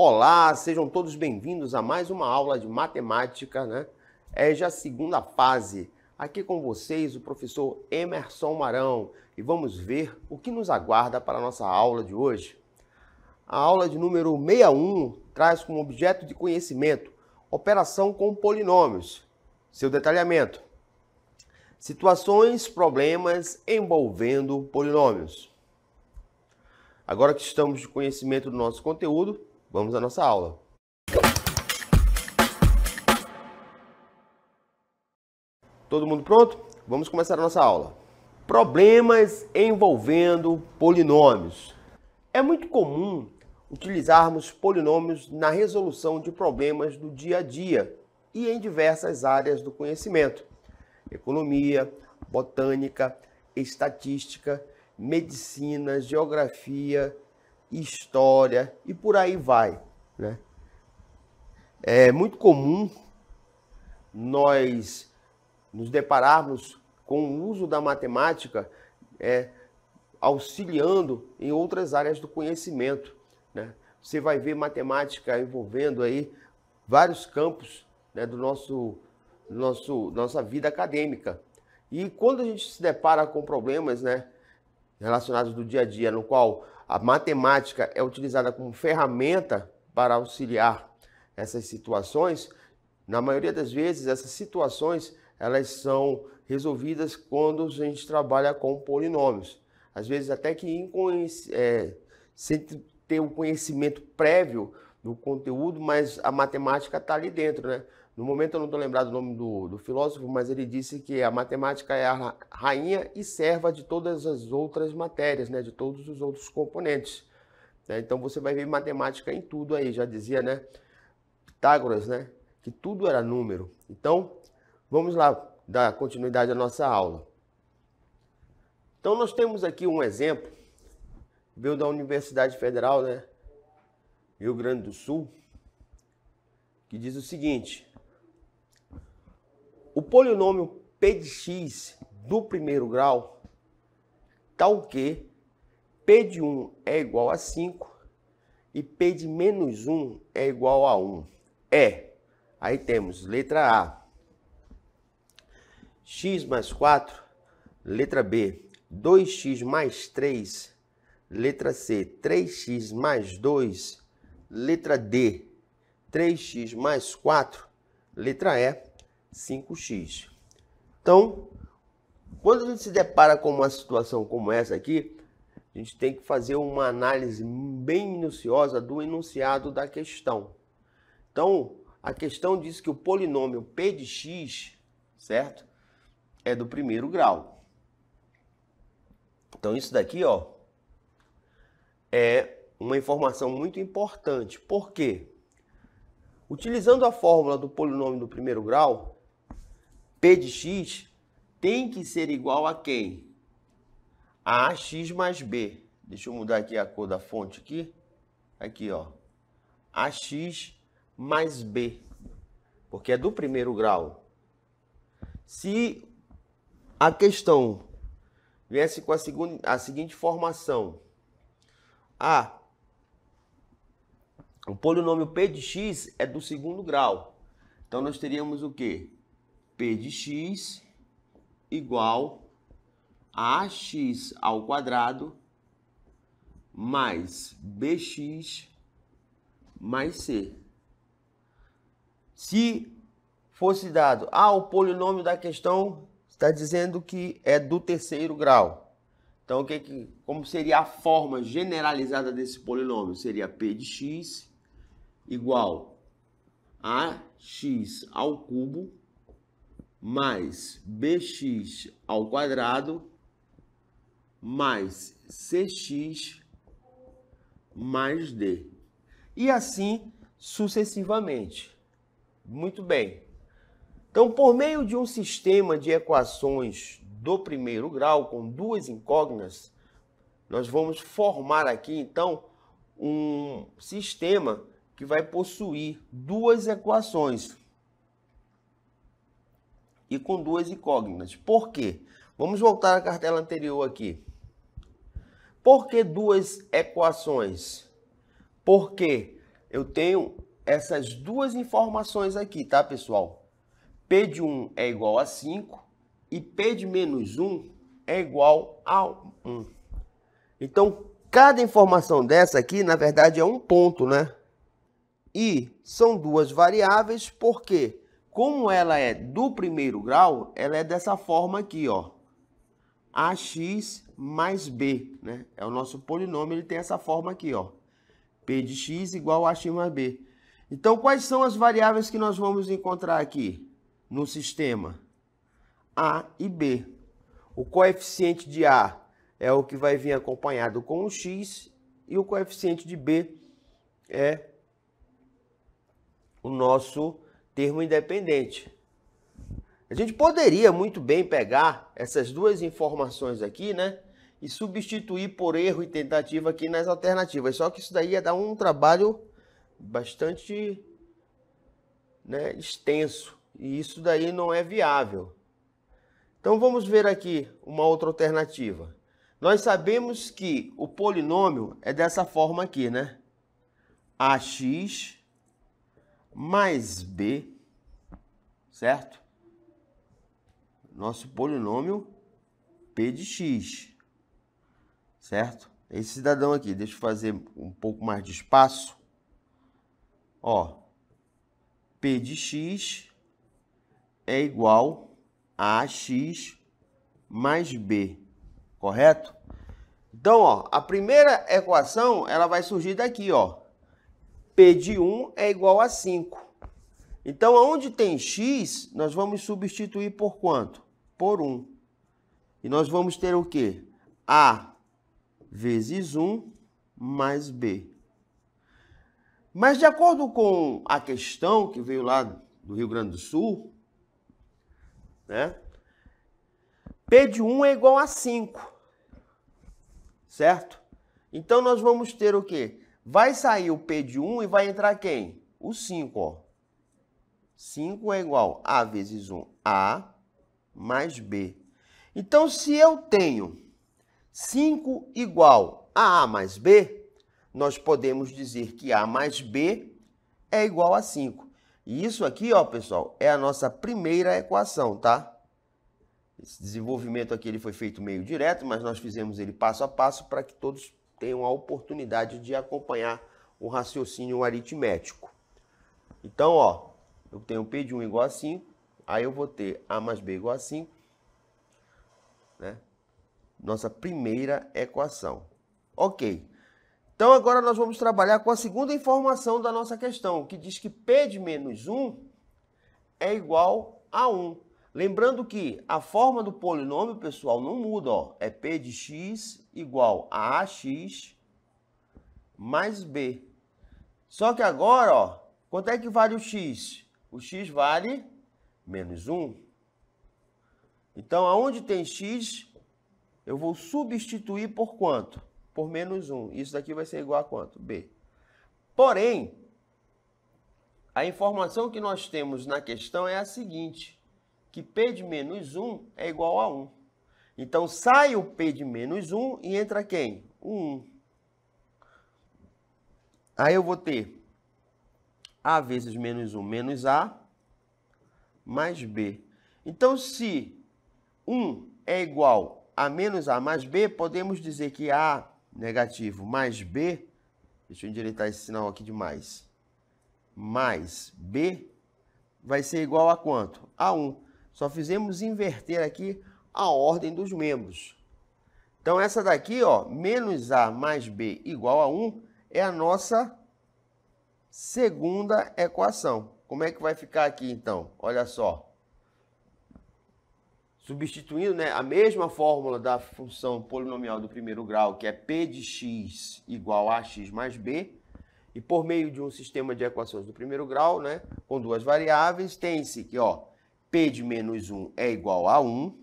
Olá, sejam todos bem-vindos a mais uma aula de matemática, né? É já a segunda fase. Aqui com vocês o professor Emerson Marão e vamos ver o que nos aguarda para a nossa aula de hoje. A aula de número 61 traz como objeto de conhecimento operação com polinômios, seu detalhamento, situações, problemas envolvendo polinômios. Agora que estamos de conhecimento do nosso conteúdo, vamos à nossa aula. Todo mundo pronto? Vamos começar a nossa aula. Problemas envolvendo polinômios. É muito comum utilizarmos polinômios na resolução de problemas do dia a dia e em diversas áreas do conhecimento. Economia, botânica, estatística, medicina, geografia, história e por aí vai, né? É muito comum nós nos depararmos com o uso da matemática auxiliando em outras áreas do conhecimento, né? Você vai ver matemática envolvendo aí vários campos, né, nossa vida acadêmica. E quando a gente se depara com problemas, né, relacionados do dia a dia, no qual a matemática é utilizada como ferramenta para auxiliar essas situações, na maioria das vezes essas situações elas são resolvidas quando a gente trabalha com polinômios. Às vezes até que sem ter um conhecimento prévio do conteúdo, mas a matemática está ali dentro, né? No momento eu não estou lembrado o nome do filósofo, mas ele disse que a matemática é a rainha e serva de todas as outras matérias, né? De todos os outros componentes, né? Então você vai ver matemática em tudo aí, já dizia, né, Pitágoras, né, que tudo era número. Então, vamos lá dar continuidade à nossa aula. Então nós temos aqui um exemplo, veio da Universidade Federal, né, Rio Grande do Sul, que diz o seguinte: o polinômio p de x do primeiro grau, tal que p de 1 é igual a 5 e p de menos 1 é igual a 1. Aí temos letra A, x mais 4, letra B, 2x mais 3, letra C, 3x mais 2, letra D, 3x mais 4, letra E, 5x. Então, quando a gente se depara com uma situação como essa aqui, a gente tem que fazer uma análise bem minuciosa do enunciado da questão. Então, a questão diz que o polinômio p de x, certo, é do primeiro grau. Então, isso daqui, ó, é uma informação muito importante. Por quê? Utilizando a fórmula do polinômio do primeiro grau, p de x tem que ser igual a quem? A ax mais b. Deixa eu mudar aqui a cor da fonte aqui. Aqui, ó. Ax mais b. Porque é do primeiro grau. Se a questão viesse com a seguinte formação: o polinômio p de x é do segundo grau. Então, nós teríamos o quê? P de x igual a ax ao quadrado mais bx mais c. Se fosse dado, o polinômio da questão está dizendo que é do terceiro grau. Então, como seria a forma generalizada desse polinômio? Seria p de x igual a x ao cubo mais bx ao quadrado mais cx mais d. E assim sucessivamente. Muito bem. Então, por meio de um sistema de equações do primeiro grau com duas incógnitas, nós vamos formar aqui, então, um sistema que vai possuir duas equações e com duas incógnitas. Por quê? Vamos voltar à cartela anterior aqui. Por que duas equações? Porque eu tenho essas duas informações aqui, tá, pessoal? P de 1 é igual a 5 e P de menos 1 é igual a 1. Então, cada informação dessa aqui, na verdade, é um ponto, né? E são duas variáveis, porque como ela é do primeiro grau, ela é dessa forma aqui, ó. AX mais B, né? É o nosso polinômio, ele tem essa forma aqui, ó. P de x igual a AX mais B. Então, quais são as variáveis que nós vamos encontrar aqui no sistema? A e B. O coeficiente de A é o que vai vir acompanhado com o x e o coeficiente de B é o nosso termo independente. A gente poderia muito bem pegar essas duas informações aqui, né, e substituir por erro e tentativa aqui nas alternativas. Só que isso daí ia dar um trabalho bastante, né, extenso. E isso daí não é viável. Então vamos ver aqui uma outra alternativa. Nós sabemos que o polinômio é dessa forma aqui, né? AX mais B, certo? Nosso polinômio P de x, certo? Esse cidadão aqui, deixa eu fazer um pouco mais de espaço. Ó, P de x é igual a AX mais B, correto? Então, ó, a primeira equação, ela vai surgir daqui, ó. P de 1 é igual a 5. Então, onde tem x, nós vamos substituir por quanto? Por 1. E nós vamos ter o quê? A vezes 1 mais B. Mas, de acordo com a questão que veio lá do Rio Grande do Sul, né? P de 1 é igual a 5. Certo? Então, nós vamos ter o quê? Vai sair o P de 1 e vai entrar quem? O 5, ó. 5 é igual a vezes 1, A mais B. Então, se eu tenho 5 igual a mais B, nós podemos dizer que A mais B é igual a 5. E isso aqui, ó, pessoal, é a nossa primeira equação, tá? Esse desenvolvimento aqui ele foi feito meio direto, mas nós fizemos ele passo a passo para que todos tenham a oportunidade de acompanhar o raciocínio aritmético. Então, ó, eu tenho P de 1 igual a 5, aí eu vou ter A mais B igual a 5, né? Nossa primeira equação. Ok. Então, agora nós vamos trabalhar com a segunda informação da nossa questão, que diz que P de menos 1 é igual a 1. Lembrando que a forma do polinômio, pessoal, não muda, ó. É P de x igual a AX mais B. Só que agora, ó, quanto é que vale o x? O x vale menos 1. Então, aonde tem x, eu vou substituir por quanto? Por menos 1. Isso daqui vai ser igual a quanto? B. Porém, a informação que nós temos na questão é a seguinte, que P de menos 1 é igual a 1. Então, sai o P de menos 1 e entra quem? O 1. Aí eu vou ter A vezes menos 1 menos A mais B. Então, se 1 é igual a menos A mais B, podemos dizer que A negativo mais B, deixa eu endireitar esse sinal aqui de mais B, vai ser igual a quanto? A 1. Só fizemos inverter aqui a ordem dos membros. Então, essa daqui, ó, menos A mais B igual a 1, é a nossa segunda equação. Como é que vai ficar aqui, então? Olha só. Substituindo, né, a mesma fórmula da função polinomial do primeiro grau, que é P de x igual a AX mais B, e por meio de um sistema de equações do primeiro grau, né, com duas variáveis, tem-se que, ó, P de menos 1 é igual a 1.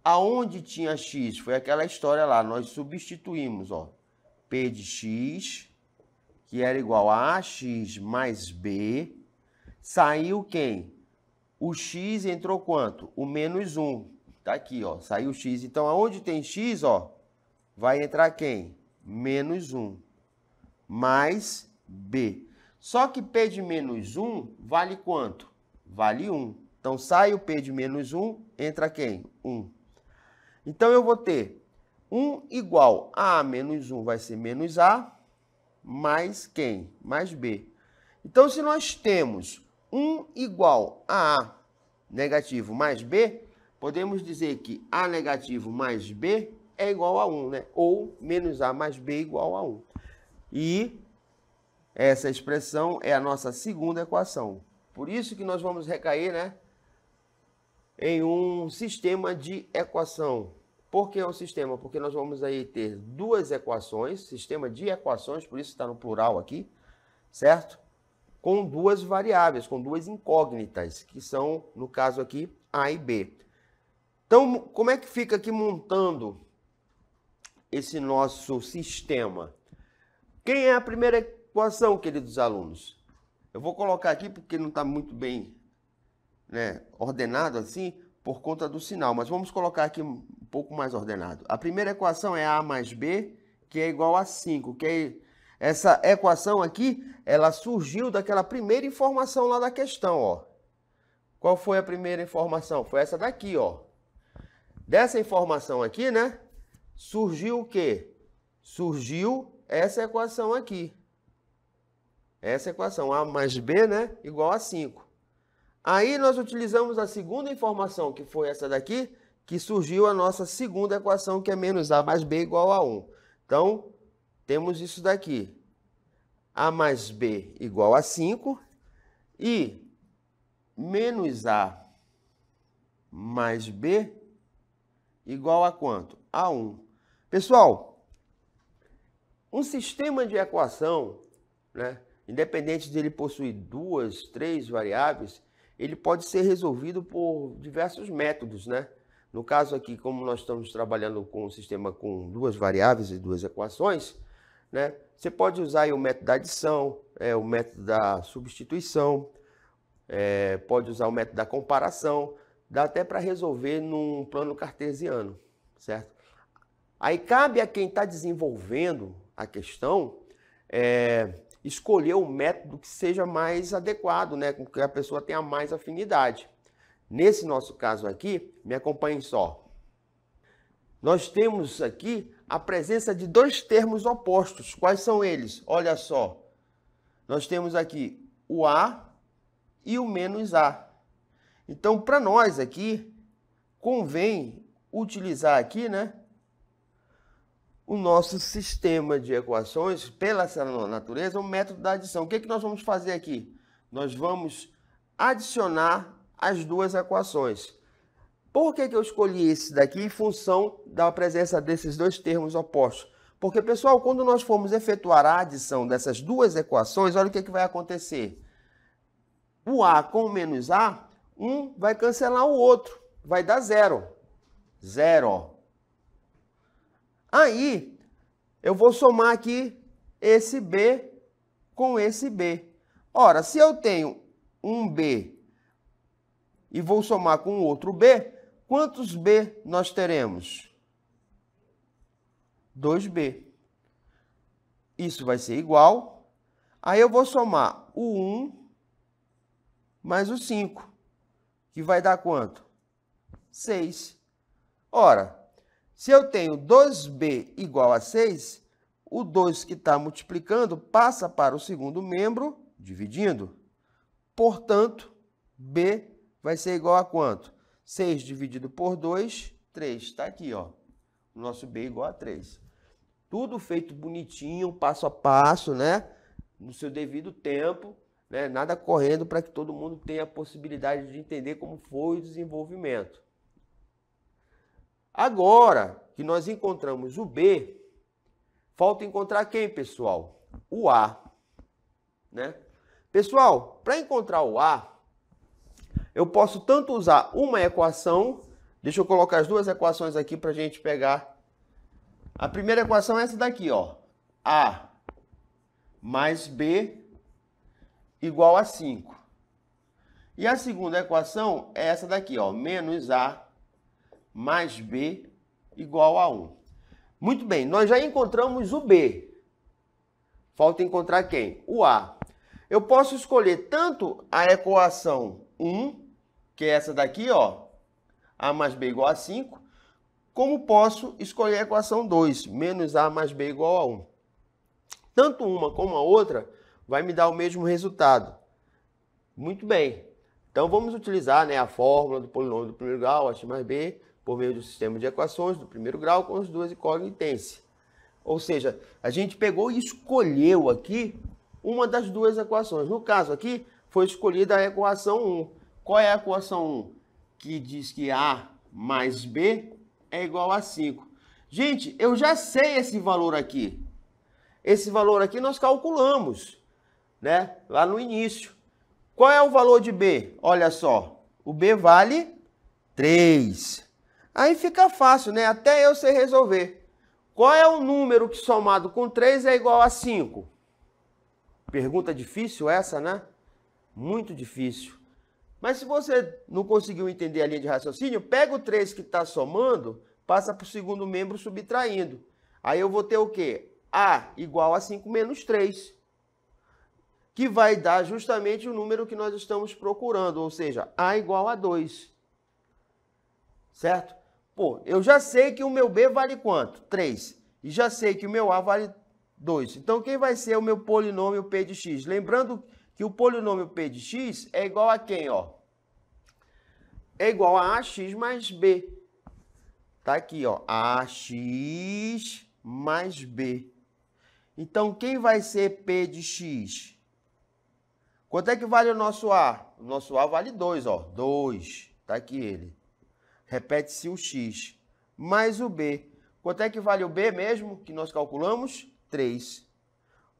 Aonde tinha x, foi aquela história lá, nós substituímos, ó, P de x, que era igual a AX mais B, saiu quem? O x entrou quanto? O menos 1. Tá aqui, ó, saiu x. Então, aonde tem x, ó, vai entrar quem? Menos 1 mais B. Só que P de menos 1 vale quanto? Vale 1. Então, sai o P de menos 1, entra quem? 1. Então, eu vou ter 1 igual a menos 1 vai ser menos A, mais quem? Mais B. Então, se nós temos 1 igual a A negativo mais B, podemos dizer que A negativo mais B é igual a 1, né? Ou menos A mais B igual a 1. E essa expressão é a nossa segunda equação. Por isso que nós vamos recair, né, em um sistema de equação. Por que um sistema? Porque nós vamos aí ter duas equações, sistema de equações, por isso está no plural aqui, certo? Com duas variáveis, com duas incógnitas, que são, no caso aqui, A e B. Então, como é que fica aqui montando esse nosso sistema? Quem é a primeira equação, queridos alunos? Eu vou colocar aqui porque não está muito bem, né, ordenado assim, por conta do sinal, mas vamos colocar aqui um pouco mais ordenado. A primeira equação é A mais B, que é igual a 5, essa equação aqui, ela surgiu daquela primeira informação lá da questão, ó. Qual foi a primeira informação? Foi essa daqui, ó. Dessa informação aqui, né, surgiu o quê? Surgiu essa equação aqui. Essa equação, A mais B, né, igual a 5. Aí nós utilizamos a segunda informação, que foi essa daqui, que surgiu a nossa segunda equação, que é menos A mais B igual a 1. Então, temos isso daqui. A mais B igual a 5 e menos A mais B igual a quanto? A 1. Pessoal, um sistema de equação, né, independente de ele possuir 2, 3 variáveis, ele pode ser resolvido por diversos métodos, né? No caso aqui, como nós estamos trabalhando com um sistema com duas variáveis e duas equações, né? Você pode usar aí o método da adição, o método da substituição, pode usar o método da comparação, dá até para resolver num plano cartesiano, certo? Aí cabe a quem está desenvolvendo a questão escolher o método que seja mais adequado, né, com que a pessoa tenha mais afinidade. Nesse nosso caso aqui, me acompanhem só. Nós temos aqui a presença de dois termos opostos. Quais são eles? Olha só. Nós temos aqui o A e o menos A. Então, para nós aqui, convém utilizar aqui, né, o nosso sistema de equações, pela sua natureza, o método da adição. O que nós vamos fazer aqui? Nós vamos adicionar as duas equações. Por que eu escolhi esse daqui em função da presença desses dois termos opostos? Porque, pessoal, quando nós formos efetuar a adição dessas duas equações, olha o que vai acontecer. O A com o menos A, um vai cancelar o outro, vai dar zero. Zero, ó. Aí, eu vou somar aqui esse B com esse B. Ora, se eu tenho um B e vou somar com outro B, quantos B nós teremos? 2B. Isso vai ser igual. Aí eu vou somar o 1 mais o 5, que vai dar quanto? 6. Ora, se eu tenho 2B igual a 6, o 2 que está multiplicando passa para o segundo membro, dividindo. Portanto, B vai ser igual a quanto? 6 dividido por 2, 3. Está aqui, ó. O nosso B igual a 3. Tudo feito bonitinho, passo a passo, né? No seu devido tempo, né? Nada correndo para que todo mundo tenha a possibilidade de entender como foi o desenvolvimento. Agora que nós encontramos o B, falta encontrar quem, pessoal? O A, né? Pessoal, para encontrar o A, eu posso tanto usar uma equação, deixa eu colocar as duas equações aqui para a gente pegar. A primeira equação é essa daqui, ó. A mais B igual a 5. E a segunda equação é essa daqui, ó. Menos A mais B igual a 1. Muito bem, nós já encontramos o B. Falta encontrar quem? O A. Eu posso escolher tanto a equação 1, que é essa daqui, ó, A mais B igual a 5, como posso escolher a equação 2, menos A mais B igual a 1. Tanto uma como a outra vai me dar o mesmo resultado. Muito bem. Então, vamos utilizar, né, a fórmula do polinômio do primeiro grau, x mais b, por meio do sistema de equações do primeiro grau com as duas incógnitas. Ou seja, a gente pegou e escolheu aqui uma das duas equações. No caso aqui, foi escolhida a equação 1. Qual é a equação 1? Que diz que A mais B é igual a 5. Gente, eu já sei esse valor aqui. Esse valor aqui nós calculamos, né, lá no início. Qual é o valor de B? Olha só, o B vale 3. Aí fica fácil, né? Até eu sei resolver. Qual é o número que somado com 3 é igual a 5? Pergunta difícil essa, né? Muito difícil. Mas se você não conseguiu entender a linha de raciocínio, pega o 3 que está somando, passa para o segundo membro subtraindo. Aí eu vou ter o quê? A igual a 5 menos 3. Que vai dar justamente o número que nós estamos procurando, ou seja, A igual a 2. Certo? Pô, eu já sei que o meu B vale quanto? 3. E já sei que o meu A vale 2. Então, quem vai ser o meu polinômio P de x? Lembrando que o polinômio P de x é igual a quem, ó? É igual a AX mais B. Tá aqui, ó. AX mais B. Então, quem vai ser P de x? Quanto é que vale o nosso A? O nosso A vale 2, ó. 2. Tá aqui ele. Repete-se o x. Mais o B. Quanto é que vale o B mesmo que nós calculamos? 3.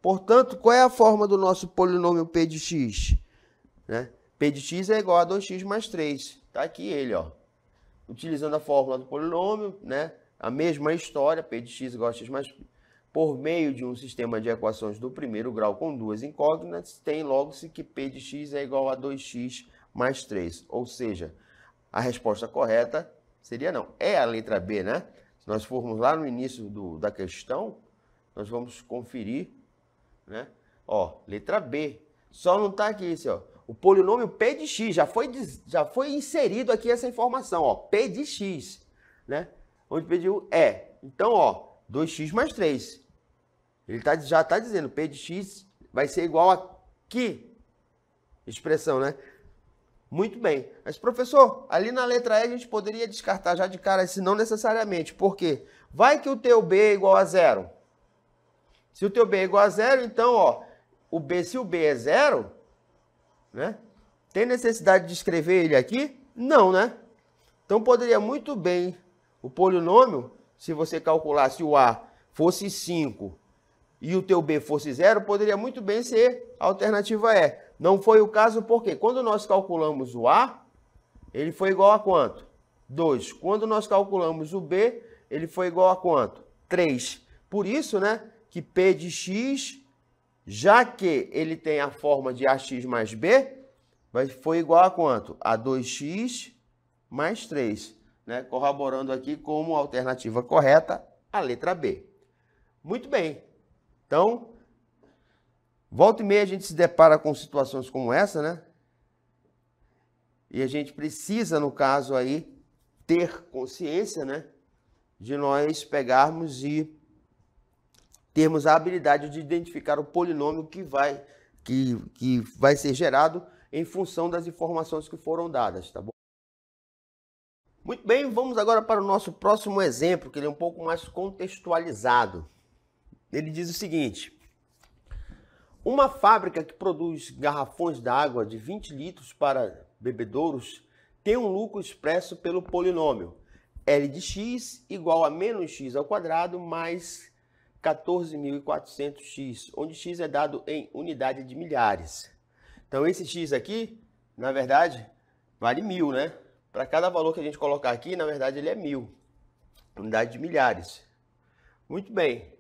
Portanto, qual é a forma do nosso polinômio P de x? Né? P de x é igual a 2x mais 3. Tá aqui ele, ó. Utilizando a fórmula do polinômio, né? A mesma história, P de x igual a x mais... Por meio de um sistema de equações do primeiro grau com duas incógnitas, tem logo-se que P de x é igual a 2x mais 3. Ou seja, a resposta correta seria não. É a letra B, né? Se nós formos lá no início da questão, nós vamos conferir, né? Ó, letra B. Só não está aqui isso, ó. O polinômio P de x, já foi inserido aqui essa informação, ó. P de x, né? Onde P de U é. Então, ó, 2x mais 3. Ele já está dizendo P de x vai ser igual a que expressão, né? Muito bem. Mas, professor, ali na letra E a gente poderia descartar já de cara esse não necessariamente. Por quê? Vai que o teu B é igual a 0. Se o teu B é igual a 0, então, ó, se o B é 0, né? Tem necessidade de escrever ele aqui? Não, né? Então, poderia muito bem o polinômio, se você calculasse o A fosse 5 e o teu B fosse 0, poderia muito bem ser a alternativa E. Não foi o caso porque quando nós calculamos o A, ele foi igual a quanto? 2. Quando nós calculamos o B, ele foi igual a quanto? 3. Por isso, né, que P de x, já que ele tem a forma de AX mais B, foi igual a quanto? A 2x mais 3. Né? Corroborando aqui como alternativa correta a letra B. Muito bem. Então, volta e meia a gente se depara com situações como essa, né? E a gente precisa, no caso aí, ter consciência, né? De nós pegarmos e termos a habilidade de identificar o polinômio que vai ser gerado em função das informações que foram dadas, tá bom? Muito bem, vamos agora para o nosso próximo exemplo, que ele é um pouco mais contextualizado. Ele diz o seguinte: uma fábrica que produz garrafões d'água de 20 litros para bebedouros tem um lucro expresso pelo polinômio L de x igual a menos x ao quadrado mais 14.400x, onde x é dado em unidade de milhares. Então, esse x aqui, na verdade, vale 1000, né? Para cada valor que a gente colocar aqui, na verdade, ele é 1000. Unidade de milhares. Muito bem.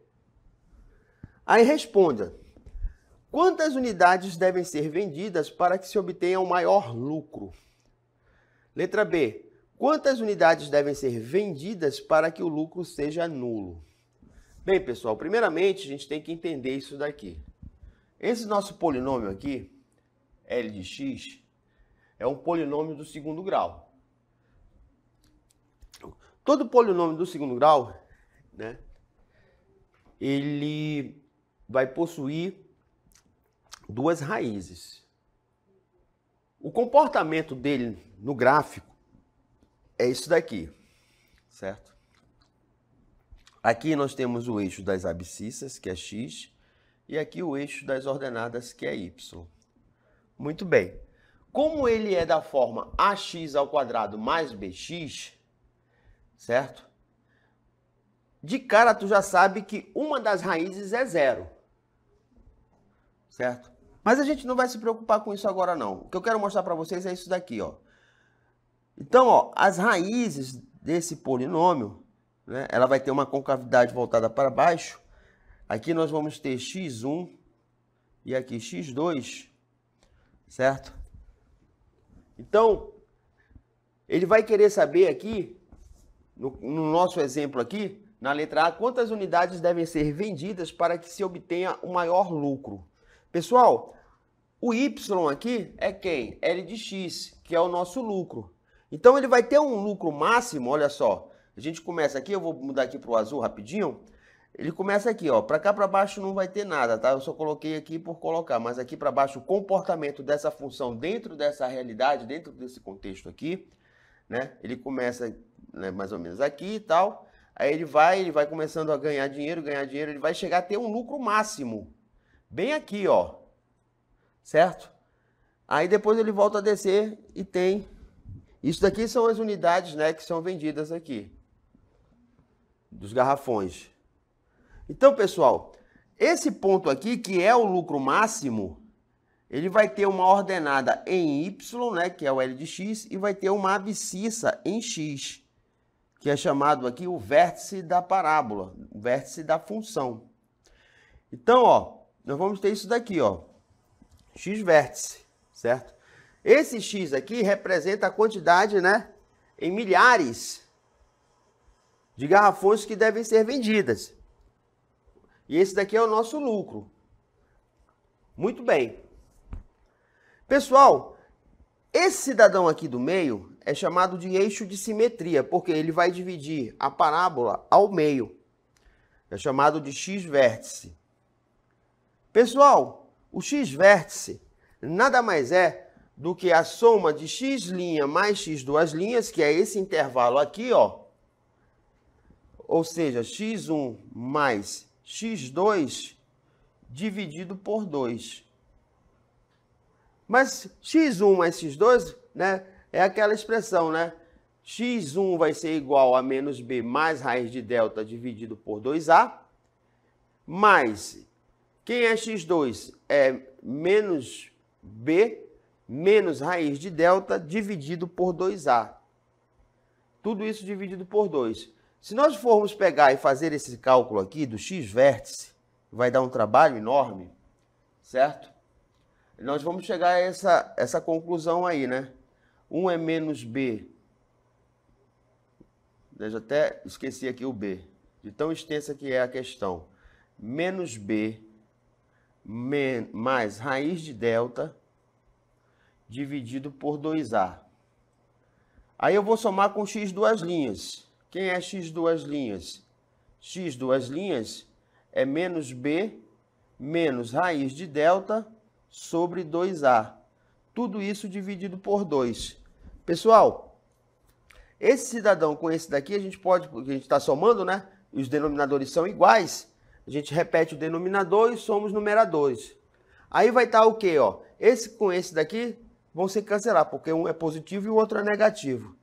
Aí responda. Quantas unidades devem ser vendidas para que se obtenha um maior lucro? Letra B. Quantas unidades devem ser vendidas para que o lucro seja nulo? Bem, pessoal, primeiramente, a gente tem que entender isso daqui. esse nosso polinômio aqui, L de x, é um polinômio do segundo grau. Todo polinômio do segundo grau, né, ele vai possuir duas raízes. O comportamento dele no gráfico é isso daqui, certo? Aqui nós temos o eixo das abscissas, que é x, e aqui o eixo das ordenadas, que é y. Muito bem. Como ele é da forma ax² mais bx, certo? De cara tu já sabe que uma das raízes é zero, certo? Mas a gente não vai se preocupar com isso agora não. O que eu quero mostrar para vocês é isso daqui, ó. Então, ó, as raízes desse polinômio, né, ela vai ter uma concavidade voltada para baixo. Aqui nós vamos ter x1 e aqui x2, certo? Então, ele vai querer saber aqui, no nosso exemplo aqui, na letra A, quantas unidades devem ser vendidas para que se obtenha o maior lucro. Pessoal, o y aqui é quem? L de x, que é o nosso lucro. Então, ele vai ter um lucro máximo, olha só. A gente começa aqui, eu vou mudar aqui para o azul rapidinho. Ele começa aqui, ó, para cá para baixo não vai ter nada, tá? Eu só coloquei aqui por colocar, mas aqui para baixo o comportamento dessa função dentro dessa realidade, dentro desse contexto aqui, né? Ele começa, né, mais ou menos aqui e tal, aí ele vai começando a ganhar dinheiro, ele vai chegar a ter um lucro máximo, bem aqui, ó, certo? Aí depois ele volta a descer e tem, isso daqui são as unidades, né, que são vendidas aqui, dos garrafões. Então, pessoal, esse ponto aqui, que é o lucro máximo, ele vai ter uma ordenada em y, né, que é o L de x, e vai ter uma abscissa em x, que é chamado aqui o vértice da parábola, o vértice da função. Então, ó, nós vamos ter isso daqui, ó, x vértice, certo? Esse x aqui representa a quantidade, né, em milhares de garrafões que devem ser vendidas. E esse daqui é o nosso lucro. Muito bem. Pessoal, esse cidadão aqui do meio é chamado de eixo de simetria, porque ele vai dividir a parábola ao meio. É chamado de x-vértice. Pessoal, o x-vértice nada mais é do que a soma de x' mais x2', que é esse intervalo aqui, ó. Ou seja, x1 mais x2 dividido por 2. Mas x1 mais x2, né, é aquela expressão, né? x1 vai ser igual a menos b mais raiz de delta dividido por 2a, mais, quem é x2? É menos b menos raiz de delta dividido por 2a. Tudo isso dividido por 2. Se nós formos pegar e fazer esse cálculo aqui do x-vértice, vai dar um trabalho enorme, certo? Nós vamos chegar a essa conclusão aí, né? 1 é menos b. Eu já até esqueci aqui o b, de tão extensa que é a questão. Menos b mais raiz de delta dividido por 2a. Aí eu vou somar com x²'. Quem é x²'? x² é menos b menos raiz de delta sobre 2a. Tudo isso dividido por 2. Pessoal, esse cidadão com esse daqui, a gente pode, porque a gente está somando, né? Os denominadores são iguais. A gente repete o denominador e soma os numeradores. Aí vai estar o quê, ó? Esse com esse daqui vão se cancelar, porque um é positivo e o outro é negativo.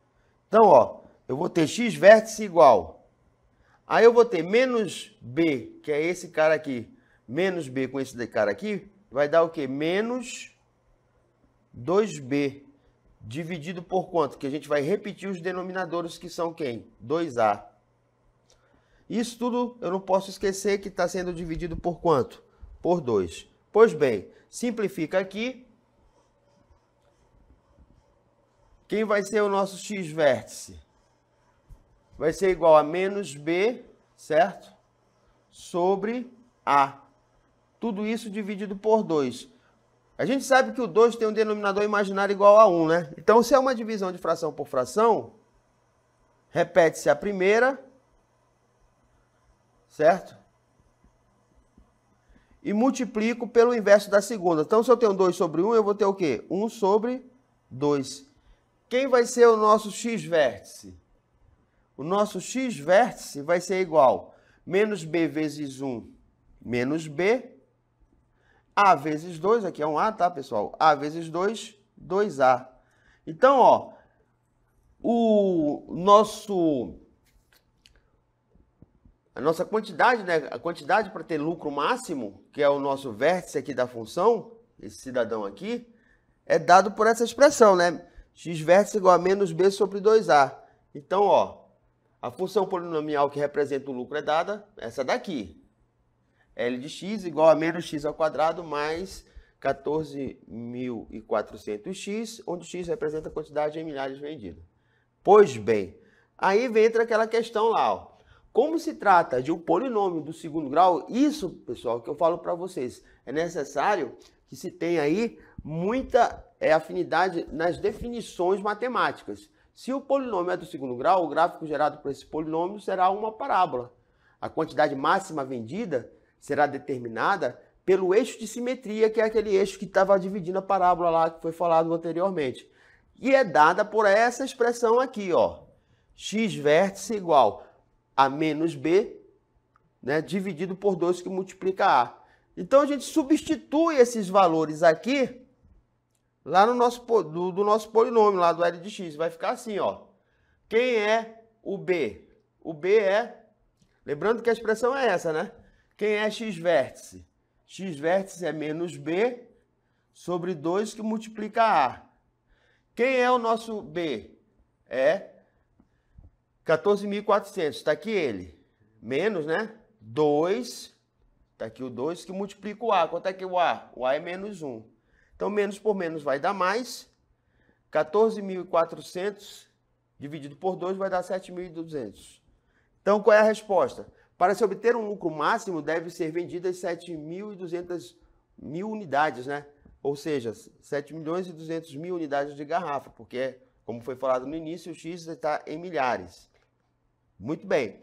Então, ó, eu vou ter x-vértice igual. Aí eu vou ter menos b, que é esse cara aqui, menos b com esse cara aqui, vai dar o quê? Menos 2b, dividido por quanto? Que a gente vai repetir os denominadores, que são quem? 2a. Isso tudo eu não posso esquecer que está sendo dividido por quanto? Por 2. Pois bem, simplifica aqui. Quem vai ser o nosso x-vértice? Vai ser igual a menos b, certo? Sobre a. Tudo isso dividido por 2. A gente sabe que o 2 tem um denominador imaginário igual a 1, né? Então, se é uma divisão de fração por fração, repete-se a primeira, certo? E multiplico pelo inverso da segunda. Então, se eu tenho 2 sobre 1, eu vou ter o quê? 1 sobre 2. Quem vai ser o nosso x-vértice? O nosso x-vértice vai ser igual menos b vezes 1 menos b, a vezes 2, aqui é um a, tá, pessoal? A vezes 2, 2a. Então, ó, a nossa quantidade, né? A quantidade para ter lucro máximo, que é o nosso vértice aqui da função, esse cidadão aqui, é dado por essa expressão, né? X vértice igual a menos b sobre 2a. Então, ó, a função polinomial que representa o lucro é dada, essa daqui. L de x igual a menos x ao quadrado mais 14.400x, onde x representa a quantidade em milhares vendida. Pois bem, aí entra aquela questão lá, ó. Como se trata de um polinômio do segundo grau, isso, pessoal, que eu falo para vocês, é necessário que se tenha aí muita afinidade nas definições matemáticas. Se o polinômio é do segundo grau, o gráfico gerado por esse polinômio será uma parábola. A quantidade máxima vendida será determinada pelo eixo de simetria, que é aquele eixo que estava dividindo a parábola lá, que foi falado anteriormente. E é dada por essa expressão aqui, ó. X vértice igual a menos b, né, dividido por 2, que multiplica a. Então, a gente substitui esses valores aqui, lá no nosso, do nosso polinômio, lá do L de x. Vai ficar assim, ó. Quem é o b? O b é... Lembrando que a expressão é essa, né? Quem é x vértice? X vértice é menos b sobre 2 que multiplica a. Quem é o nosso b? É 14.400. Está aqui ele. Menos, né? 2. Está aqui o 2 que multiplica o a. Quanto é que é o a? O a é menos 1. Então, menos por menos vai dar mais. 14.400 dividido por 2 vai dar 7.200. Então, qual é a resposta? Para se obter um lucro máximo, deve ser vendidas 7.200 unidades, né? Ou seja, 7.200.000 unidades de garrafa, porque, como foi falado no início, o X está em milhares. Muito bem.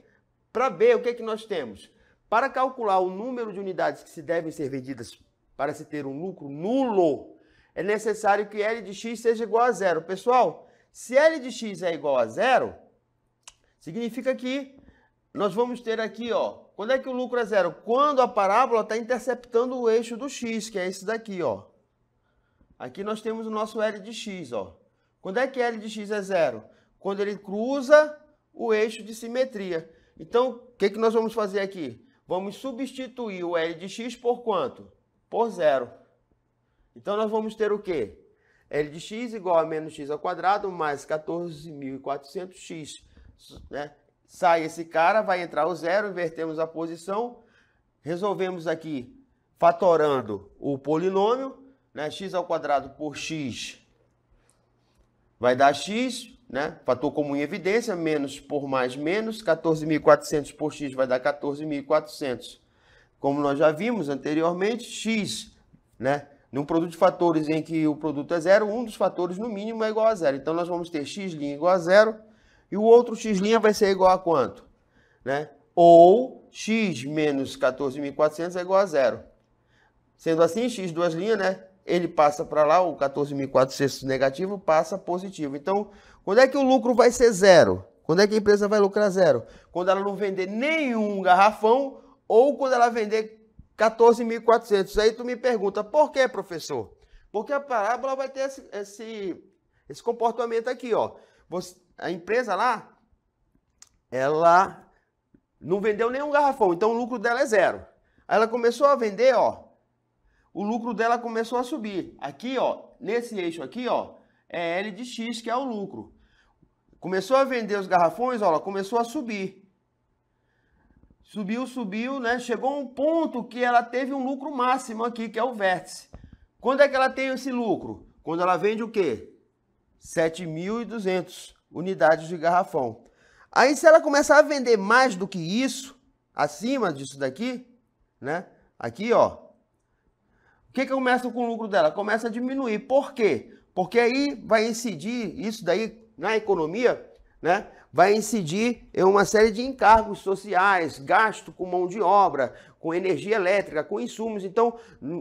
Para B, o que é que nós temos? Para calcular o número de unidades que se devem ser vendidas para se ter um lucro nulo, é necessário que L de x seja igual a zero. Pessoal, se L de x é igual a zero, significa que nós vamos ter aqui, ó, quando é que o lucro é zero? Quando a parábola está interceptando o eixo do x, que é esse daqui, ó. Aqui nós temos o nosso L de x, ó. Quando é que L de x é zero? Quando ele cruza o eixo de simetria. Então, o que que nós vamos fazer aqui? Vamos substituir o L de x por quanto? Por zero. Então, nós vamos ter o quê? L de x igual a menos x ao quadrado mais 14.400x, né? Sai esse cara, vai entrar o zero, invertemos a posição, resolvemos aqui fatorando o polinômio, né? X ao quadrado por x vai dar x, né? Fator comum em evidência, menos por mais menos, 14.400 por x vai dar 14.400. Como nós já vimos anteriormente, x, né? Num produto de fatores em que o produto é zero, um dos fatores no mínimo é igual a zero. Então, nós vamos ter x' igual a zero, e o outro x' vai ser igual a quanto? Né? Ou x menos 14.400 é igual a zero. Sendo assim, x duas linhas, né? Ele passa para lá, o 14.400 negativo passa positivo. Então, quando é que o lucro vai ser zero? Quando é que a empresa vai lucrar zero? Quando ela não vender nenhum garrafão ou quando ela vender 14.400. Aí tu me pergunta, por que, professor? Porque a parábola vai ter esse comportamento aqui, ó. A empresa lá, ela não vendeu nenhum garrafão, então o lucro dela é zero. Aí ela começou a vender, ó, o lucro dela começou a subir. Aqui, ó, nesse eixo aqui, ó, é L de x, que é o lucro. Começou a vender os garrafões, ó, ela começou a subir. Subiu, né? Chegou a um ponto que ela teve um lucro máximo aqui, que é o vértice. Quando é que ela tem esse lucro? Quando ela vende o quê? 7.200 unidades de garrafão. Aí, se ela começar a vender mais do que isso, acima disso daqui, né? Aqui, ó, O que começa com o lucro dela? Começa a diminuir. Por quê? Porque aí vai incidir, isso daí na economia, né? Vai incidir em uma série de encargos sociais, gasto com mão de obra, com energia elétrica, com insumos. Então,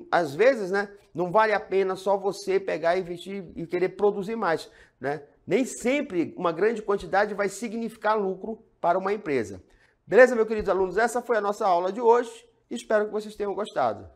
às vezes, né, não vale a pena só você pegar, investir e querer produzir mais, né? Nem sempre uma grande quantidade vai significar lucro para uma empresa. Beleza, meus queridos alunos? Essa foi a nossa aula de hoje. Espero que vocês tenham gostado.